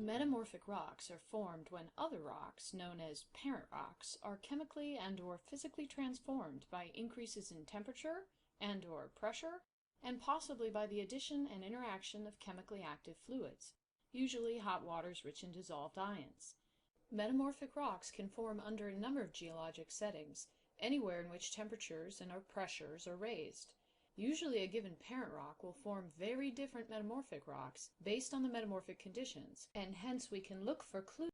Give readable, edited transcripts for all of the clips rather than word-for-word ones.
Metamorphic rocks are formed when other rocks, known as parent rocks, are chemically and/or physically transformed by increases in temperature and/or pressure, and possibly by the addition and interaction of chemically active fluids, usually hot waters rich in dissolved ions. Metamorphic rocks can form under a number of geologic settings, anywhere in which temperatures and/or pressures are raised. Usually a given parent rock will form very different metamorphic rocks based on the metamorphic conditions, and hence we can look for clues.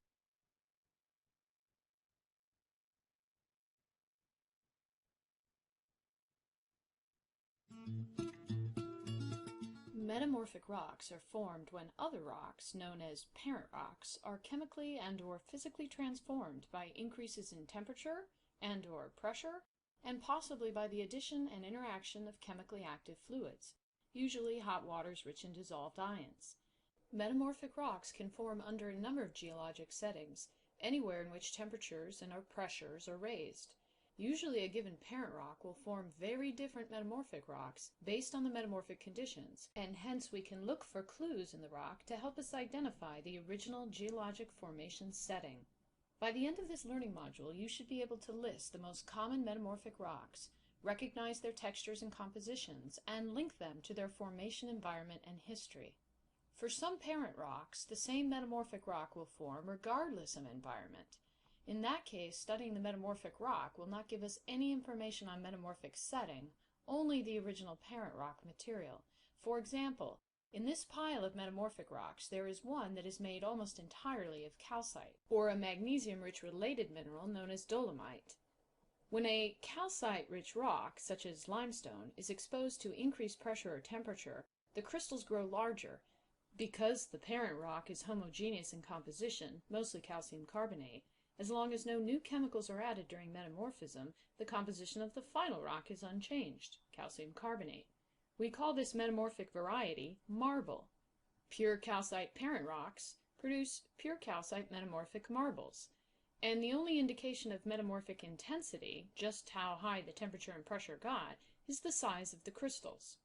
Metamorphic rocks are formed when other rocks, known as parent rocks, are chemically and/or physically transformed by increases in temperature and/or pressure, and possibly by the addition and interaction of chemically active fluids, usually hot waters rich in dissolved ions. Metamorphic rocks can form under a number of geologic settings, anywhere in which temperatures and/or pressures are raised. Usually a given parent rock will form very different metamorphic rocks based on the metamorphic conditions, and hence we can look for clues in the rock to help us identify the original geologic formation setting. By the end of this learning module, you should be able to list the most common metamorphic rocks, recognize their textures and compositions, and link them to their formation environment and history. For some parent rocks, the same metamorphic rock will form regardless of environment. In that case, studying the metamorphic rock will not give us any information on metamorphic setting, only the original parent rock material. For example, in this pile of metamorphic rocks, there is one that is made almost entirely of calcite, or a magnesium-rich related mineral known as dolomite. When a calcite-rich rock, such as limestone, is exposed to increased pressure or temperature, the crystals grow larger. Because the parent rock is homogeneous in composition, mostly calcium carbonate, as long as no new chemicals are added during metamorphism, the composition of the final rock is unchanged, calcium carbonate. We call this metamorphic variety marble. Pure calcite parent rocks produce pure calcite metamorphic marbles, and the only indication of metamorphic intensity, just how high the temperature and pressure got, is the size of the crystals.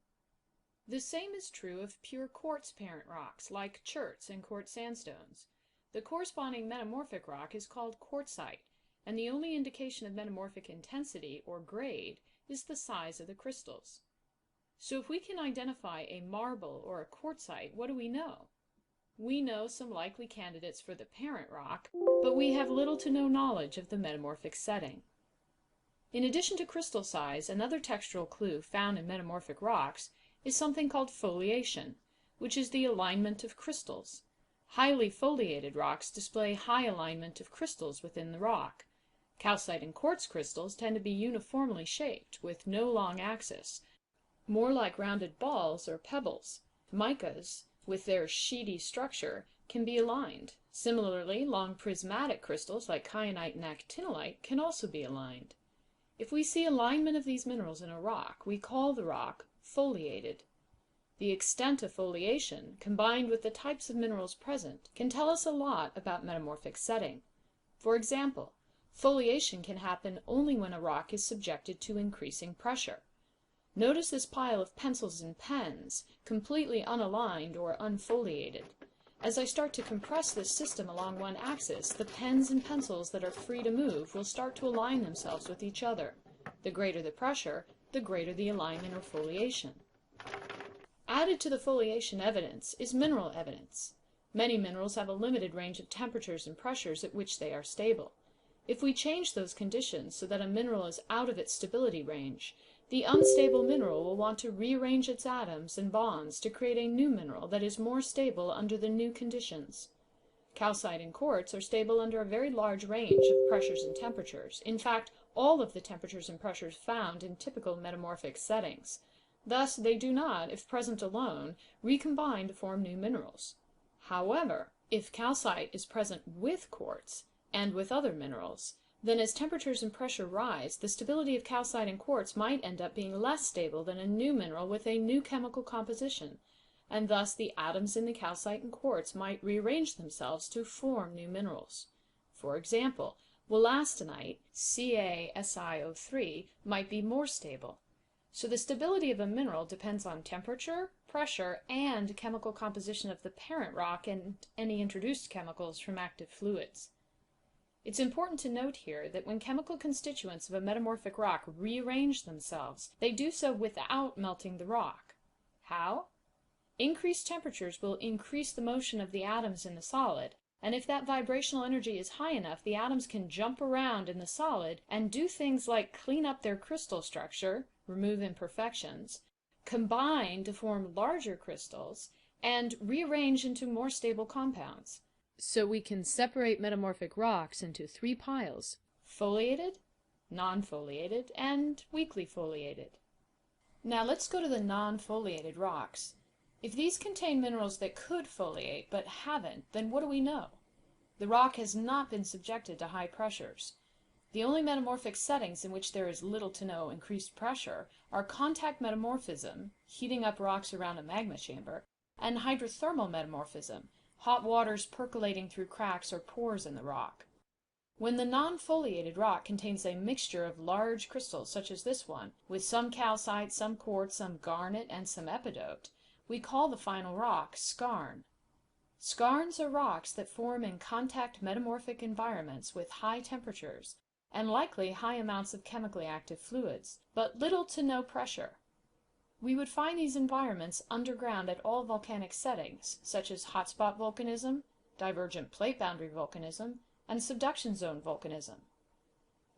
The same is true of pure quartz parent rocks, like cherts and quartz sandstones. The corresponding metamorphic rock is called quartzite, and the only indication of metamorphic intensity, or grade, is the size of the crystals. So if we can identify a marble or a quartzite, what do we know? We know some likely candidates for the parent rock, but we have little to no knowledge of the metamorphic setting. In addition to crystal size, another textural clue found in metamorphic rocks is something called foliation, which is the alignment of crystals. Highly foliated rocks display high alignment of crystals within the rock. Calcite and quartz crystals tend to be uniformly shaped, with no long axis, more like rounded balls or pebbles. Micas, with their sheety structure, can be aligned. Similarly, long prismatic crystals like kyanite and actinolite can also be aligned. If we see alignment of these minerals in a rock, we call the rock foliated. The extent of foliation, combined with the types of minerals present, can tell us a lot about metamorphic setting. For example, foliation can happen only when a rock is subjected to increasing pressure. Notice this pile of pencils and pens, completely unaligned or unfoliated. As I start to compress this system along one axis, the pens and pencils that are free to move will start to align themselves with each other. The greater the pressure, the greater the alignment or foliation. Added to the foliation evidence is mineral evidence. Many minerals have a limited range of temperatures and pressures at which they are stable. If we change those conditions so that a mineral is out of its stability range, the unstable mineral will want to rearrange its atoms and bonds to create a new mineral that is more stable under the new conditions. Calcite and quartz are stable under a very large range of pressures and temperatures. In fact, all of the temperatures and pressures found in typical metamorphic settings. Thus, they do not, if present alone, recombine to form new minerals. However, if calcite is present with quartz and with other minerals, then as temperatures and pressure rise, the stability of calcite and quartz might end up being less stable than a new mineral with a new chemical composition, and thus the atoms in the calcite and quartz might rearrange themselves to form new minerals. For example, wollastonite, CaSiO3, might be more stable. So the stability of a mineral depends on temperature, pressure, and chemical composition of the parent rock and any introduced chemicals from active fluids. It's important to note here that when chemical constituents of a metamorphic rock rearrange themselves, they do so without melting the rock. How? Increased temperatures will increase the motion of the atoms in the solid, and if that vibrational energy is high enough, the atoms can jump around in the solid and do things like clean up their crystal structure, remove imperfections, combine to form larger crystals, and rearrange into more stable compounds. So we can separate metamorphic rocks into three piles: foliated, non-foliated, and weakly foliated. Now let's go to the non-foliated rocks. If these contain minerals that could foliate but haven't, then what do we know? The rock has not been subjected to high pressures. The only metamorphic settings in which there is little to no increased pressure are contact metamorphism, heating up rocks around a magma chamber, and hydrothermal metamorphism, hot waters percolating through cracks or pores in the rock. When the non-foliated rock contains a mixture of large crystals such as this one, with some calcite, some quartz, some garnet, and some epidote, we call the final rock skarn. Skarns are rocks that form in contact metamorphic environments with high temperatures and likely high amounts of chemically active fluids, but little to no pressure. We would find these environments underground at all volcanic settings, such as hotspot volcanism, divergent plate boundary volcanism, and subduction zone volcanism.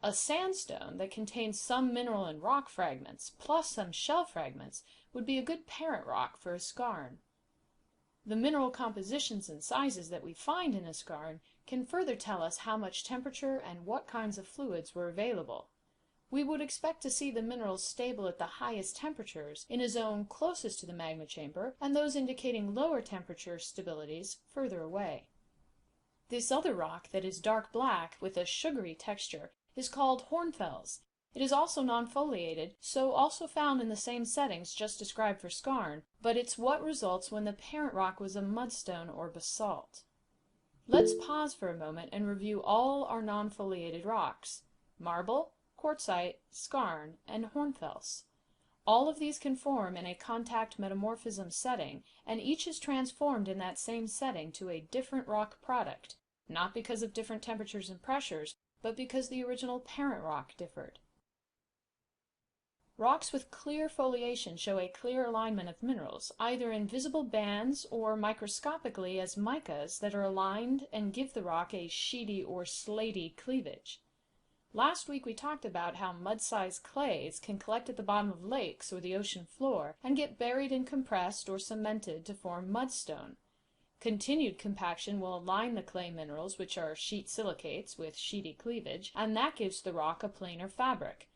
A sandstone that contains some mineral and rock fragments, plus some shell fragments, would be a good parent rock for a skarn. The mineral compositions and sizes that we find in a skarn can further tell us how much temperature and what kinds of fluids were available. We would expect to see the minerals stable at the highest temperatures in a zone closest to the magma chamber, and those indicating lower temperature stabilities further away. This other rock that is dark black with a sugary texture is called hornfels. It is also non-foliated, so also found in the same settings just described for skarn, but it's what results when the parent rock was a mudstone or basalt. Let's pause for a moment and review all our non-foliated rocks: marble, quartzite, skarn, and hornfels. All of these can form in a contact metamorphism setting, and each is transformed in that same setting to a different rock product, not because of different temperatures and pressures, but because the original parent rock differed. Rocks with clear foliation show a clear alignment of minerals, either in visible bands or microscopically as micas that are aligned and give the rock a sheety or slaty cleavage. Last week we talked about how mud-sized clays can collect at the bottom of lakes or the ocean floor and get buried and compressed or cemented to form mudstone. Continued compaction will align the clay minerals, which are sheet silicates with sheety cleavage, and that gives the rock a planar fabric.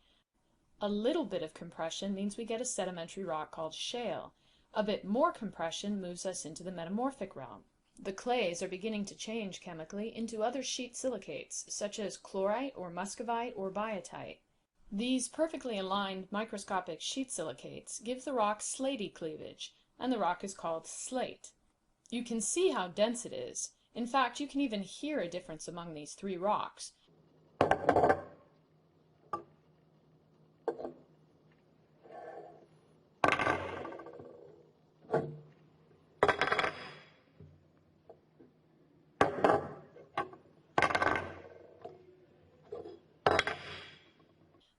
A little bit of compression means we get a sedimentary rock called shale. A bit more compression moves us into the metamorphic realm. The clays are beginning to change chemically into other sheet silicates, such as chlorite or muscovite or biotite. These perfectly aligned microscopic sheet silicates give the rock slaty cleavage, and the rock is called slate. You can see how dense it is. In fact, you can even hear a difference among these three rocks.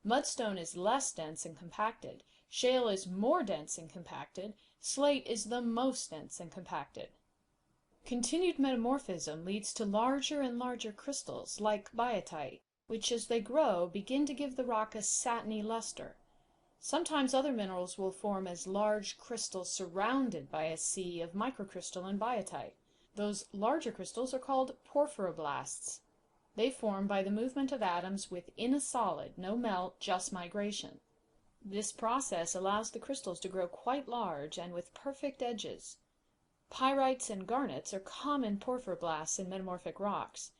Mudstone is less dense and compacted. Shale is more dense and compacted. Slate is the most dense and compacted. Continued metamorphism leads to larger and larger crystals, like biotite, which as they grow begin to give the rock a satiny luster. Sometimes other minerals will form as large crystals surrounded by a sea of microcrystalline biotite. Those larger crystals are called porphyroblasts. They form by the movement of atoms within a solid, no melt, just migration. This process allows the crystals to grow quite large and with perfect edges. Pyrites and garnets are common porphyroblasts in metamorphic rocks.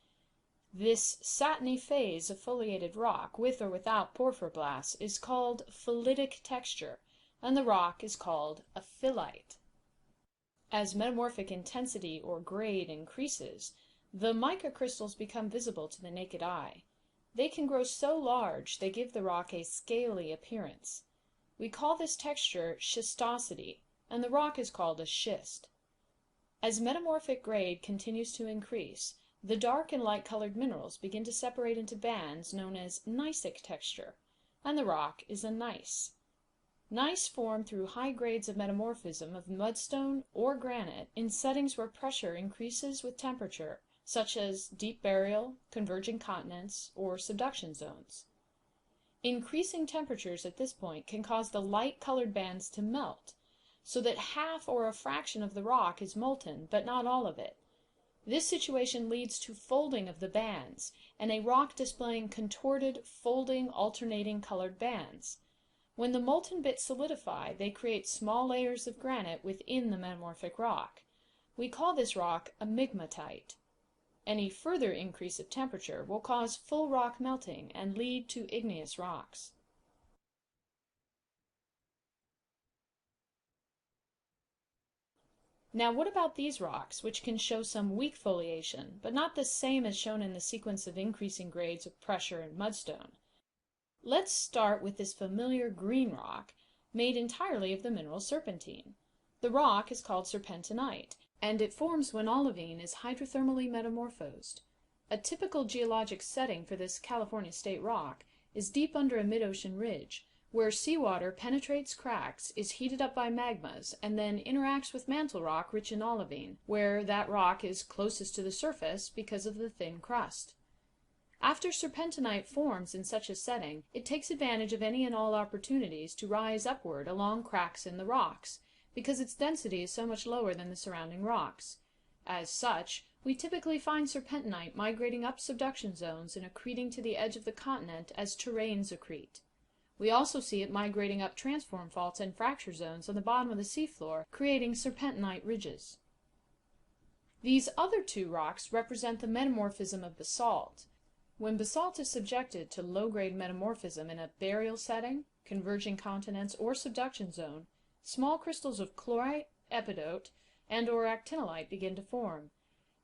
This satiny phase of foliated rock, with or without porphyroblasts, is called phylitic texture, and the rock is called a phyllite. As metamorphic intensity or grade increases, the mica crystals become visible to the naked eye. They can grow so large they give the rock a scaly appearance. We call this texture schistosity, and the rock is called a schist. As metamorphic grade continues to increase, the dark and light-colored minerals begin to separate into bands known as gneissic texture, and the rock is a gneiss. Gneiss form through high grades of metamorphism of mudstone or granite in settings where pressure increases with temperature, such as deep burial, converging continents, or subduction zones. Increasing temperatures at this point can cause the light-colored bands to melt, so that half or a fraction of the rock is molten, but not all of it. This situation leads to folding of the bands, and a rock displaying contorted, folding, alternating colored bands. When the molten bits solidify, they create small layers of granite within the metamorphic rock. We call this rock a migmatite. Any further increase of temperature will cause full rock melting and lead to igneous rocks. Now what about these rocks, which can show some weak foliation, but not the same as shown in the sequence of increasing grades of pressure and mudstone? Let's start with this familiar green rock, made entirely of the mineral serpentine. The rock is called serpentinite, and it forms when olivine is hydrothermally metamorphosed. A typical geologic setting for this California state rock is deep under a mid-ocean ridge, where seawater penetrates cracks, is heated up by magmas, and then interacts with mantle rock rich in olivine, where that rock is closest to the surface because of the thin crust. After serpentinite forms in such a setting, it takes advantage of any and all opportunities to rise upward along cracks in the rocks, because its density is so much lower than the surrounding rocks. As such, we typically find serpentinite migrating up subduction zones and accreting to the edge of the continent as terrains accrete. We also see it migrating up transform faults and fracture zones on the bottom of the seafloor, creating serpentinite ridges. These other two rocks represent the metamorphism of basalt. When basalt is subjected to low-grade metamorphism in a burial setting, converging continents, or subduction zone, small crystals of chlorite, epidote, and/or actinolite begin to form.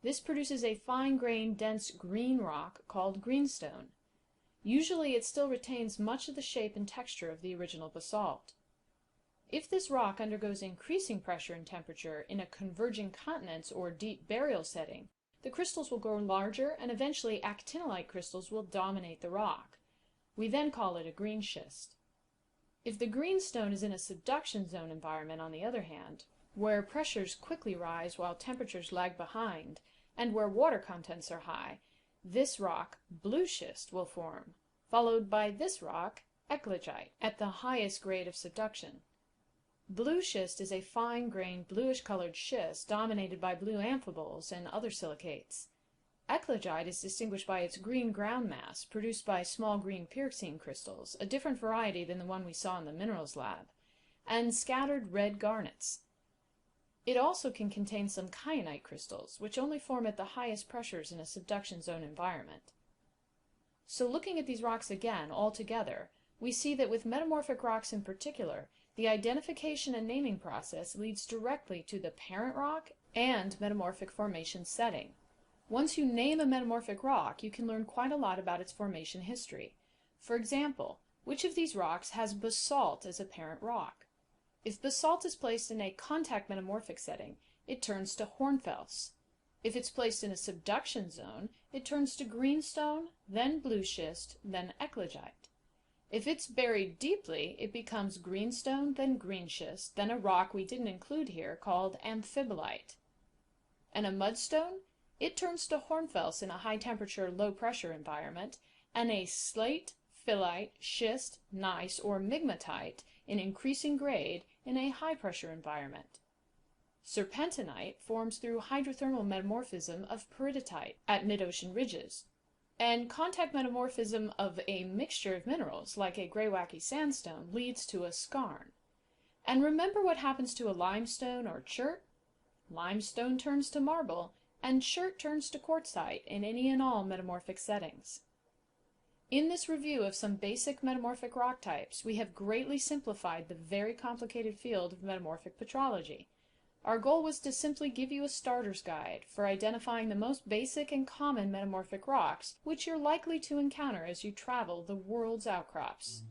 This produces a fine-grained, dense green rock called greenstone. Usually it still retains much of the shape and texture of the original basalt. If this rock undergoes increasing pressure and temperature in a converging continents or deep burial setting, the crystals will grow larger and eventually actinolite crystals will dominate the rock. We then call it a green schist. If the greenstone is in a subduction zone environment, on the other hand, where pressures quickly rise while temperatures lag behind, and where water contents are high, this rock, blue schist, will form, followed by this rock, eclogite, at the highest grade of subduction. Blue schist is a fine-grained bluish-colored schist dominated by blue amphiboles and other silicates. Eclogite is distinguished by its green ground mass, produced by small green pyroxene crystals, a different variety than the one we saw in the minerals lab, and scattered red garnets. It also can contain some kyanite crystals, which only form at the highest pressures in a subduction zone environment. So looking at these rocks again, all together, we see that with metamorphic rocks in particular, the identification and naming process leads directly to the parent rock and metamorphic formation setting. Once you name a metamorphic rock, you can learn quite a lot about its formation history. For example, which of these rocks has basalt as a parent rock? If basalt is placed in a contact metamorphic setting, it turns to hornfels. If it's placed in a subduction zone, it turns to greenstone, then blue schist, then eclogite. If it's buried deeply, it becomes greenstone, then green schist, then a rock we didn't include here called amphibolite. And a mudstone? It turns to hornfels in a high-temperature, low-pressure environment, and a slate, phyllite, schist, gneiss, or migmatite in increasing grade in a high-pressure environment. Serpentinite forms through hydrothermal metamorphism of peridotite at mid-ocean ridges, and contact metamorphism of a mixture of minerals, like a greywacke sandstone, leads to a skarn. And remember what happens to a limestone or chert? Limestone turns to marble, and chert turns to quartzite in any and all metamorphic settings. In this review of some basic metamorphic rock types, we have greatly simplified the very complicated field of metamorphic petrology. Our goal was to simply give you a starter's guide for identifying the most basic and common metamorphic rocks, which you're likely to encounter as you travel the world's outcrops.